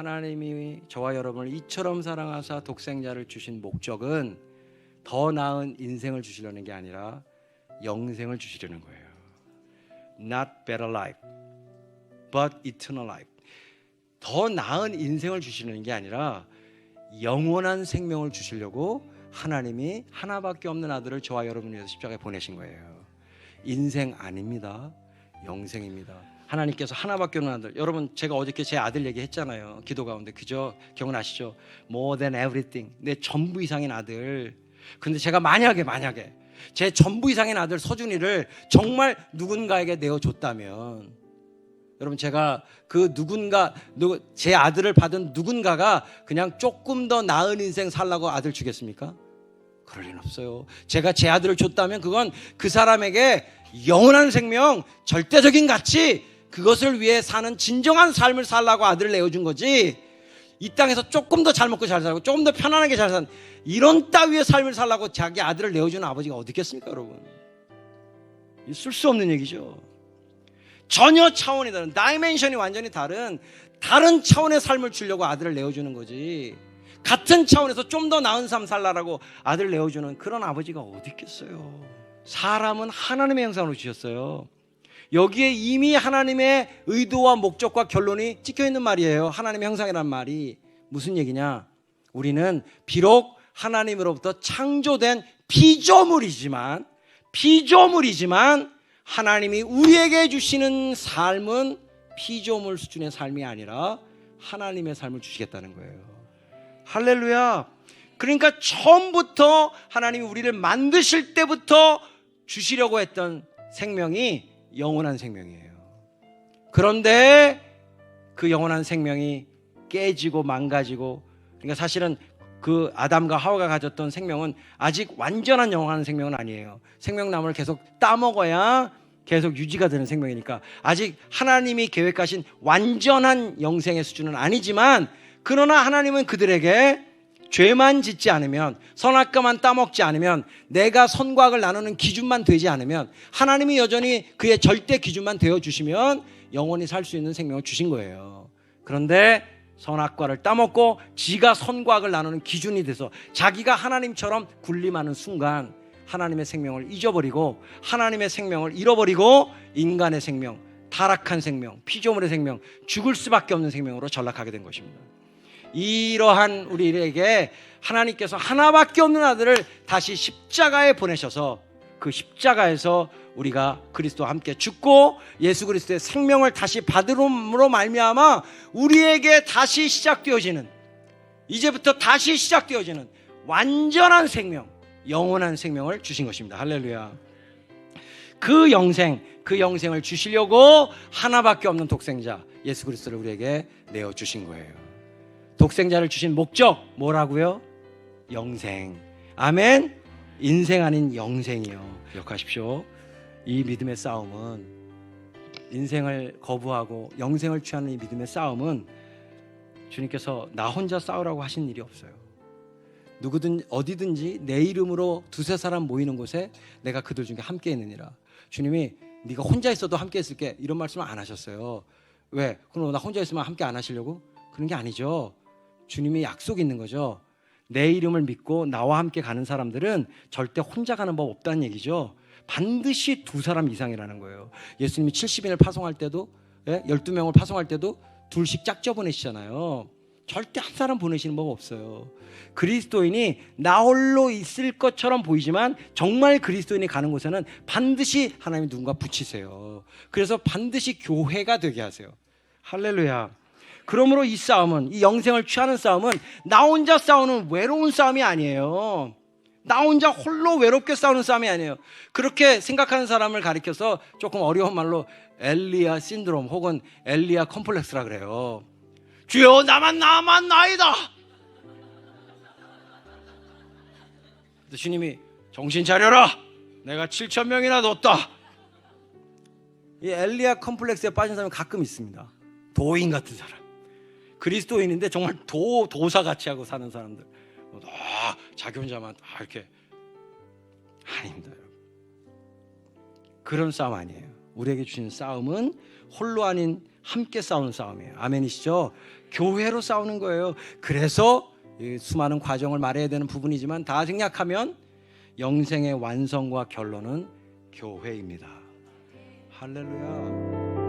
하나님이 저와 여러분을 이처럼 사랑하사 독생자를 주신 목적은 더 나은 인생을 주시려는 게 아니라 영생을 주시려는 거예요. Not better life, but eternal life. 더 나은 인생을 주시려는 게 아니라 영원한 생명을 주시려고 하나님이 하나밖에 없는 아들을 저와 여러분을 위해서 십자가에 보내신 거예요. 인생 아닙니다. 영생입니다. 하나님께서 하나밖에 없는 아들. 여러분, 제가 어저께 제 아들 얘기했잖아요. 기도 가운데. 그죠? 기억나시죠? More than everything. 내 전부 이상인 아들. 근데 제가 만약에 제 전부 이상인 아들 서준이를 정말 누군가에게 내어줬다면, 여러분, 제가 그 제 아들을 받은 누군가가 그냥 조금 더 나은 인생 살라고 아들 주겠습니까? 그럴 리는 없어요. 제가 제 아들을 줬다면 그건 그 사람에게 영원한 생명, 절대적인 가치, 그것을 위해 사는 진정한 삶을 살라고 아들을 내어준 거지, 이 땅에서 조금 더 잘 먹고 잘 살고 조금 더 편안하게 잘 사는 이런 따위의 삶을 살라고 자기 아들을 내어주는 아버지가 어디 있겠습니까, 여러분? 있을 수 없는 얘기죠. 전혀 차원이 다른, 다이멘션이 완전히 다른 차원의 삶을 주려고 아들을 내어주는 거지, 같은 차원에서 좀 더 나은 삶 살라라고 아들을 내어주는 그런 아버지가 어디 있겠어요. 사람은 하나님의 형상으로 주셨어요. 여기에 이미 하나님의 의도와 목적과 결론이 찍혀있는 말이에요. 하나님의 형상이란 말이 무슨 얘기냐, 우리는 비록 하나님으로부터 창조된 피조물이지만 하나님이 우리에게 주시는 삶은 피조물 수준의 삶이 아니라 하나님의 삶을 주시겠다는 거예요. 할렐루야. 그러니까 처음부터 하나님이 우리를 만드실 때부터 주시려고 했던 생명이 영원한 생명이에요. 그런데 그 영원한 생명이 깨지고 망가지고, 그러니까 사실은 그 아담과 하와가 가졌던 생명은 아직 완전한 영원한 생명은 아니에요. 생명나무를 계속 따먹어야 계속 유지가 되는 생명이니까 아직 하나님이 계획하신 완전한 영생의 수준은 아니지만, 그러나 하나님은 그들에게 죄만 짓지 않으면, 선악과만 따먹지 않으면, 내가 선과 악을 나누는 기준만 되지 않으면, 하나님이 여전히 그의 절대 기준만 되어주시면 영원히 살 수 있는 생명을 주신 거예요. 그런데 선악과를 따먹고 지가 선과 악을 나누는 기준이 돼서 자기가 하나님처럼 군림하는 순간 하나님의 생명을 잊어버리고 하나님의 생명을 잃어버리고 인간의 생명, 타락한 생명, 피조물의 생명, 죽을 수밖에 없는 생명으로 전락하게 된 것입니다. 이러한 우리에게 하나님께서 하나밖에 없는 아들을 다시 십자가에 보내셔서 그 십자가에서 우리가 그리스도와 함께 죽고 예수 그리스도의 생명을 다시 받음으로 말미암아 우리에게 다시 시작되어지는, 이제부터 다시 시작되어지는 완전한 생명, 영원한 생명을 주신 것입니다. 할렐루야. 그 영생을 주시려고 하나밖에 없는 독생자 예수 그리스도를 우리에게 내어주신 거예요. 독생자를 주신 목적 뭐라고요? 영생. 아멘. 인생 아닌 영생이요. 기억하십시오. 이 믿음의 싸움은, 인생을 거부하고 영생을 취하는 이 믿음의 싸움은 주님께서 나 혼자 싸우라고 하신 일이 없어요. 누구든 어디든지 내 이름으로 두세 사람 모이는 곳에 내가 그들 중에 함께 있느니라. 주님이 네가 혼자 있어도 함께 있을게, 이런 말씀을 안 하셨어요. 왜? 그럼 나 혼자 있으면 함께 안 하시려고? 그런 게 아니죠. 주님이 약속이 있는 거죠. 내 이름을 믿고 나와 함께 가는 사람들은 절대 혼자 가는 법 없다는 얘기죠. 반드시 두 사람 이상이라는 거예요. 예수님이 70인을 파송할 때도, 12명을 파송할 때도 둘씩 짝져 보내시잖아요. 절대 한 사람 보내시는 법 없어요. 그리스도인이 나 홀로 있을 것처럼 보이지만 정말 그리스도인이 가는 곳에는 반드시 하나님이 누군가 붙이세요. 그래서 반드시 교회가 되게 하세요. 할렐루야. 그러므로 이 싸움은, 이 영생을 취하는 싸움은 나 혼자 싸우는 외로운 싸움이 아니에요. 나 혼자 홀로 외롭게 싸우는 싸움이 아니에요. 그렇게 생각하는 사람을 가리켜서 조금 어려운 말로 엘리야 신드롬 혹은 엘리야 컴플렉스라 그래요. 주여 나만 나이다. 주님이 정신 차려라, 내가 7,000명이나 넣었다. 이 엘리야 컴플렉스에 빠진 사람이 가끔 있습니다. 도인 같은 사람, 그리스도인인데 정말 도사같이 하고 사는 사람들, 자기 혼자만 이렇게. 아닙니다, 여러분. 그런 싸움 아니에요. 우리에게 주신 싸움은 홀로 아닌 함께 싸우는 싸움이에요. 아멘이시죠? 교회로 싸우는 거예요. 그래서 이 수많은 과정을 말해야 되는 부분이지만 다 생략하면 영생의 완성과 결론은 교회입니다. 할렐루야.